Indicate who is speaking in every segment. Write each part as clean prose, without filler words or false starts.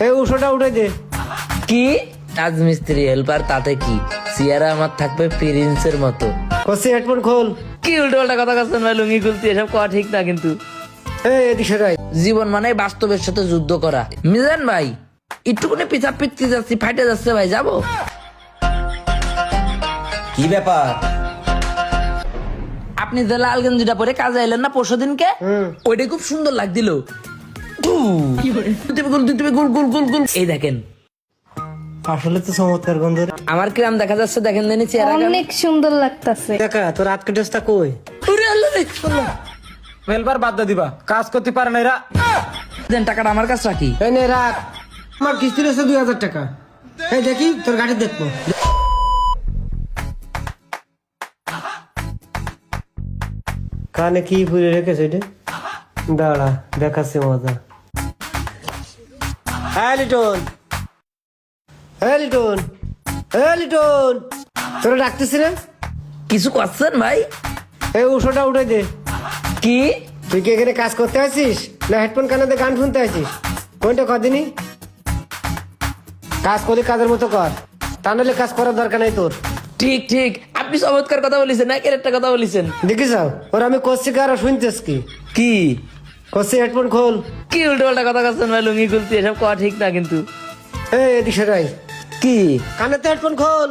Speaker 1: এই উষোটা উঠে দে।
Speaker 2: কি রাজমিস্ত্রি হেল্পার তাতে কি, সিয়ারা আমার থাকবে প্রিন্সের মতো।
Speaker 1: কষি হেডফোন খোল।
Speaker 2: কি উল্টো পাল্টা কথা করছেন ভাই, লুঙ্গি খুলতে এসব করা ঠিক না কিন্তু।
Speaker 1: এই এদিকে সরাই।
Speaker 2: জীবন মানে বাস্তবের সাথে যুদ্ধ করা। মিজান ভাই একটুকুনি পিছা পিচ্ছি যাচ্ছি, ফাইটে যাচ্ছে ভাই, যাবো?
Speaker 3: কি ব্যাপার?
Speaker 2: আপনি যে লাল গেঞ্জিটা পরে কাজে এলেন না পরশু দিনকে, ওইটা খুব সুন্দর লাগছিল। এই দেখেন,
Speaker 1: আসলে তো চমৎকার গন্ধ।
Speaker 2: আমার কিরাম দেখা যাচ্ছে দেখেন দেনি চেহারা।
Speaker 4: অনেক সুন্দর লাগতাছে।
Speaker 1: দেখা তোর আজকে ড্রেসটা কই?
Speaker 3: হেল্পার বাদ দিবা, কাজ করতে পারে না এরা।
Speaker 2: দেন টাকাটা আমার কাছে রাখি।
Speaker 1: এই নে রাখ। আমার কিস্তি রয়েছে 2000 টাকা। এই দেখি তোর গাড়ি দেখবো। কানে কি ফুলে রেখেছে এটা? দাঁড়া দেখাচ্ছে মজা। হ্যাঁ লিটন, হ্যাঁ লিটন, হ্যাঁ লিটন, তোরা ডাকতেছি না?
Speaker 2: কিছু করছেন ভাই?
Speaker 1: এই উষোটা উঠে দে।
Speaker 2: কি
Speaker 1: তুই কি এখানে কাজ করতে আসিস না হেডফোন কানাতে গান শুনতে আসিস? কোনটা কদিনই কাজ করলে কাজের মতো কর, তা নাহলে কাজ করার দরকার নাই তোর।
Speaker 2: ঠিক ঠিক, আপনি চমৎকার কথা বলেছেন, না একটা কথা বলেছেন।
Speaker 1: দেখিস ওর আমি করছি কার শুনতেস কি?
Speaker 2: কি
Speaker 1: করছি হেডফোন খোল।
Speaker 2: কি উল্টো পাল্টা কথা করছেন ভাই, লুঙ্গি খুলতে এসব করা ঠিক না কিন্তু।
Speaker 1: এই এদিকে সরাই।
Speaker 2: কি
Speaker 1: কানেতে হেডফোন খোল।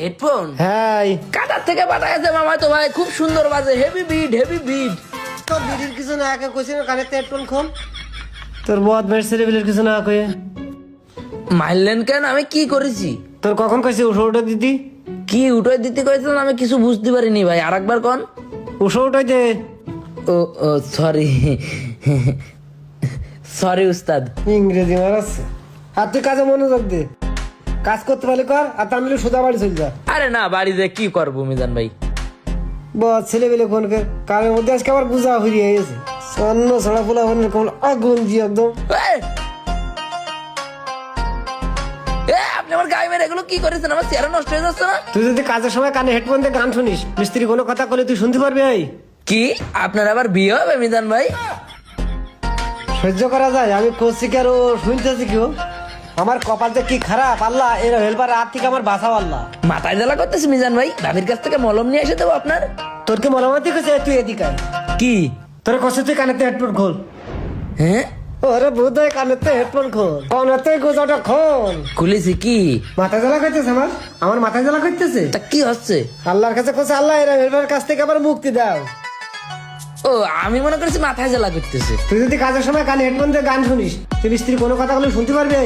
Speaker 2: হেডফোন
Speaker 1: হ্যাঁ
Speaker 2: কাটার থেকে পাঠাইছে মামা তো ভাই, খুব সুন্দর বাজে, হেভি বিট হেভি বিট।
Speaker 1: তোর বিড়ির কিছু না একা কইছি না কানেতে হেডফোন খোল। তোর বদ মেরে বিলের কিছু না কয়ে
Speaker 2: মারলেন কেন? আমি কি করেছি?
Speaker 1: তোর কখন কইছি উষো উঠে দিদি?
Speaker 2: কি উঠে দিতে কইছেন আমি কিছু বুঝতে পারিনি ভাই, আরেকবার কোন।
Speaker 1: উষো উঠে দে।
Speaker 2: ও ও সরি সরি উস্তাদ।
Speaker 1: ইংরেজি মারাচ্ছে। আর তুই কাজে মনোযোগ দে, কাজ করতে পারলে কর, আর তা নাহলে সোজা বাড়ি চলে যা।
Speaker 2: আরে না, বাড়িতে কি করবো মিজান ভাই?
Speaker 1: বদ ছেলে বেলে ফোনকে কারের মধ্যে আজকে আবার গুজা হইয়ে গেছে। অন্য ছড়া পোলা ফোনের কোন আগুন জি একদম।
Speaker 2: এই! আপনি আমার গায়ে মেরে এগুলো কি করেছেন? আমার চেহারা নষ্ট হয়ে যাচ্ছে না?
Speaker 1: তুই যদি কাজের সময় কানে হেডফোন দিয়ে গান শুনিস, মিস্ত্রি কোনো কথা বলে তুই শুনতে পারবি? এই
Speaker 2: কি আপনার আবার বিয়ে হবে মিজান ভাই?
Speaker 1: সহ্য করা যায়? আমি করছি কি আর ও শুনতেছি কেউ? আমার কপাল যে কি খারাপ, আল্লাহ এর হেল্পার হাত থেকে আমার বাঁচাও আল্লাহ।
Speaker 2: মাথায় জ্বালা করতেছি মিজান ভাই, ভাবির কাছ থেকে মলম নিয়ে এসে দেবো আপনার।
Speaker 1: তোর কি মলামতি করছে? তুই এদিকে আয়।
Speaker 2: কি
Speaker 1: তোর কষ্ট তুই কানেতে হেডফোন খোল।
Speaker 2: হ্যাঁ
Speaker 1: ওরে বোধহয় কানেতে হেডফোন খোল, কানেতে গোজাটা খোল।
Speaker 2: খুলেছি কি?
Speaker 1: মাথা জ্বালা করতেছে আমার মাথা জ্বালা করতেছে।
Speaker 2: তা কি হচ্ছে?
Speaker 1: আল্লাহর কাছে কইছে আল্লাহ এর হেল্পারের কাছ থেকে আবার মুক্তি দাও।
Speaker 2: ও আমি মনে করছি মাথায় জ্বালা করতেছে।
Speaker 1: তুই যদি কাজের সময় কানে হেডফোন দিয়ে গান শুনিস, তুই মিস্ত্রি কোনো কথা বলে শুনতে পারবি?